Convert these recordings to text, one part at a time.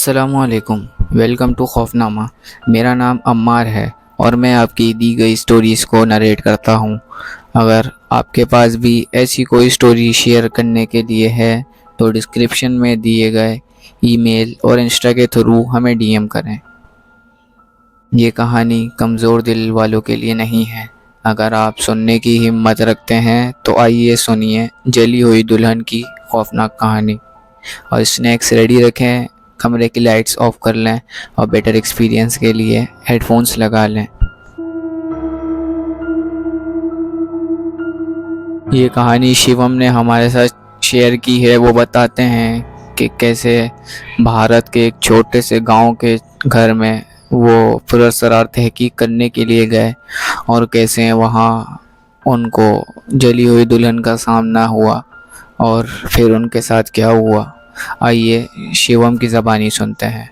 السلام علیکم، welcome to خوفنامہ۔ میرا نام عمار ہے اور میں آپ کی دی گئی سٹوریز کو نریٹ کرتا ہوں۔ اگر آپ کے پاس بھی ایسی کوئی سٹوری شیئر کرنے کے لیے ہے تو ڈسکرپشن میں دیے گئے ای میل اور انسٹا کے تھرو ہمیں ڈی ایم کریں۔ یہ کہانی کمزور دل والوں کے لیے نہیں ہے۔ اگر آپ سننے کی ہمت رکھتے ہیں تو آئیے سنیے جلی ہوئی دلہن کی خوفناک کہانی۔ اور اسنیکس ریڈی رکھیں، کمرے کی لائٹس آف کر لیں اور بیٹر ایکسپیرینس کے لیے ہیڈ فونس لگا لیں۔ یہ کہانی شیوم نے ہمارے ساتھ شیئر کی ہے۔ وہ بتاتے ہیں کہ کیسے بھارت کے ایک چھوٹے سے گاؤں کے گھر میں وہ پراسرار تحقیق کرنے کے لیے گئے اور کیسے وہاں ان کو جلی ہوئی دلہن کا سامنا ہوا اور پھر ان کے ساتھ کیا ہوا۔ آئیے شیوم کی زبانی سنتے ہیں۔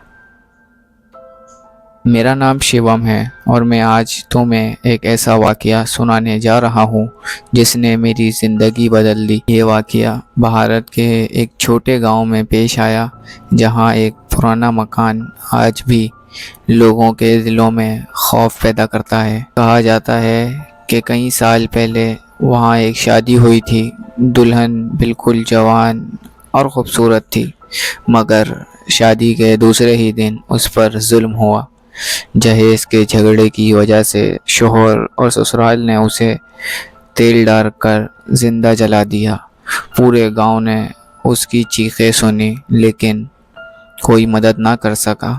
میرا نام شیوم ہے اور میں آج تمہیں ایک ایسا واقعہ سنانے جا رہا ہوں جس نے میری زندگی بدل دی۔ یہ واقعہ بھارت کے ایک چھوٹے گاؤں میں پیش آیا جہاں ایک پرانا مکان آج بھی لوگوں کے دلوں میں خوف پیدا کرتا ہے۔ کہا جاتا ہے کہ کئی سال پہلے وہاں ایک شادی ہوئی تھی۔ دلہن بالکل جوان اور خوبصورت تھی، مگر شادی کے دوسرے ہی دن اس پر ظلم ہوا۔ جہیز کے جھگڑے کی وجہ سے شوہر اور سسرال نے اسے تیل ڈال کر زندہ جلا دیا۔ پورے گاؤں نے اس کی چیخیں سنی لیکن کوئی مدد نہ کر سکا۔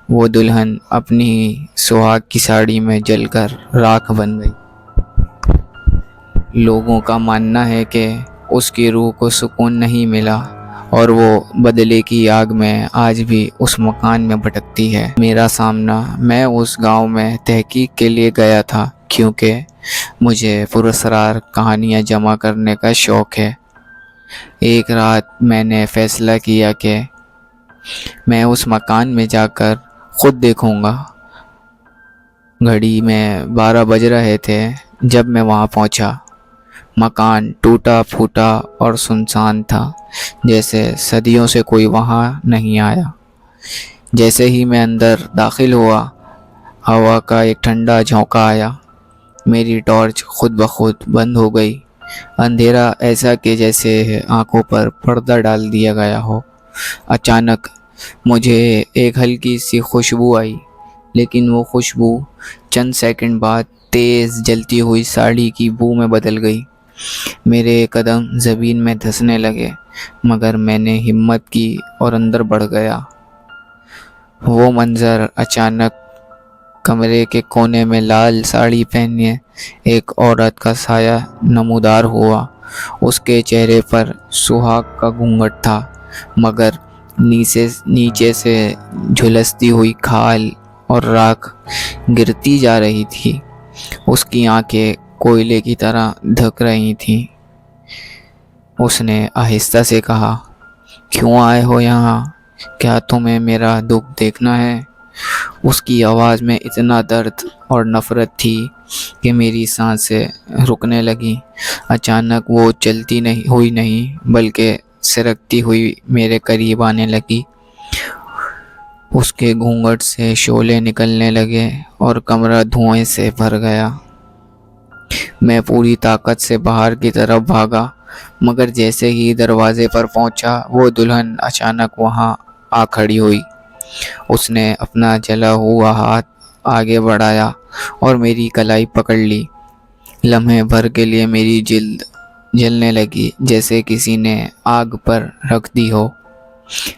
وہ دلہن اپنی ہی سہاگ کی ساڑی میں جل کر راکھ بن گئی۔ لوگوں کا ماننا ہے کہ اس کی روح کو سکون نہیں ملا اور وہ بدلے کی آگ میں آج بھی اس مکان میں بھٹکتی ہے۔ میرا سامنا، میں اس گاؤں میں تحقیق کے لیے گیا تھا کیونکہ مجھے پراسرار کہانیاں جمع کرنے کا شوق ہے۔ ایک رات میں نے فیصلہ کیا کہ میں اس مکان میں جا کر خود دیکھوں گا۔ گھڑی میں 12 بج رہے تھے جب میں وہاں پہنچا۔ مکان ٹوٹا پھوٹا اور سنسان تھا، جیسے صدیوں سے کوئی وہاں نہیں آیا۔ جیسے ہی میں اندر داخل ہوا، ہوا کا ایک ٹھنڈا جھونکا آیا۔ میری ٹارچ خود بخود بند ہو گئی۔ اندھیرا ایسا کہ جیسے آنکھوں پر پردہ ڈال دیا گیا ہو۔ اچانک مجھے ایک ہلکی سی خوشبو آئی، لیکن وہ خوشبو چند سیکنڈ بعد تیز جلتی ہوئی ساڑی کی بو میں بدل گئی۔ میرے قدم زمین میں دھسنے لگے، مگر میں نے ہمت کی اور اندر بڑھ گیا۔ وہ منظر اچانک کمرے کے کونے میں لال ساڑی پہنے ایک عورت کا سایہ نمودار ہوا۔ اس کے چہرے پر سہاگ کا گھونگھٹ تھا، مگر نیچے سے جھلستی ہوئی کھال اور راکھ گرتی جا رہی تھی۔ اس کی آنکھیں کوئلے کی طرح دھک رہی تھیں۔ اس نے آہستہ سے کہا، کیوں آئے ہو یہاں؟ کیا تمہیں میرا دکھ دیکھنا ہے؟ اس کی آواز میں اتنا درد اور نفرت تھی کہ میری سانسیں رکنے لگیں۔ اچانک وہ چلتی نہیں بلکہ سرکتی ہوئی میرے قریب آنے لگی۔ اس کے گھونگھٹ سے شعلے نکلنے لگے اور کمرہ دھوئیں سے بھر گیا۔ میں پوری طاقت سے باہر کی طرف بھاگا، مگر جیسے ہی دروازے پر پہنچا وہ دلہن اچانک وہاں آ کھڑی ہوئی۔ اس نے اپنا جلا ہوا ہاتھ آگے بڑھایا اور میری کلائی پکڑ لی۔ لمحے بھر کے لیے میری جلد جلنے لگی جیسے کسی نے آگ پر رکھ دی ہو۔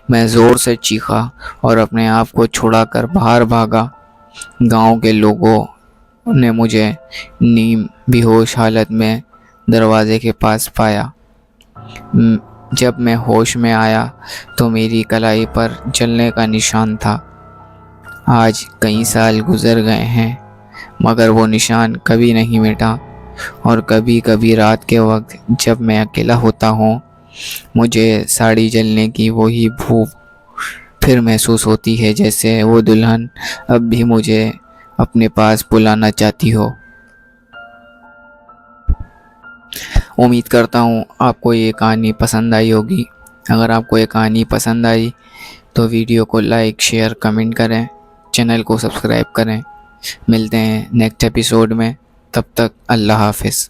میں زور سے چیخا اور اپنے آپ کو چھڑا کر باہر بھاگا۔ گاؤں کے لوگوں نے مجھے نیم بے ہوش حالت میں دروازے کے پاس پایا۔ جب میں ہوش میں آیا تو میری کلائی پر جلنے کا نشان تھا۔ آج کئی سال گزر گئے ہیں، مگر وہ نشان کبھی نہیں مٹا۔ اور کبھی کبھی رات کے وقت جب میں اکیلا ہوتا ہوں، مجھے ساڑی جلنے کی وہی بو پھر محسوس ہوتی ہے، جیسے وہ دلہن اب بھی مجھے اپنے پاس بلانا چاہتی ہو۔ امید کرتا ہوں آپ کو یہ کہانی پسند آئی ہوگی۔ اگر آپ کو یہ کہانی پسند آئی تو ویڈیو کو لائک شیئر کمنٹ کریں، چینل کو سبسکرائب کریں۔ ملتے ہیں نیکسٹ ایپیسوڈ میں، تب تک اللہ حافظ۔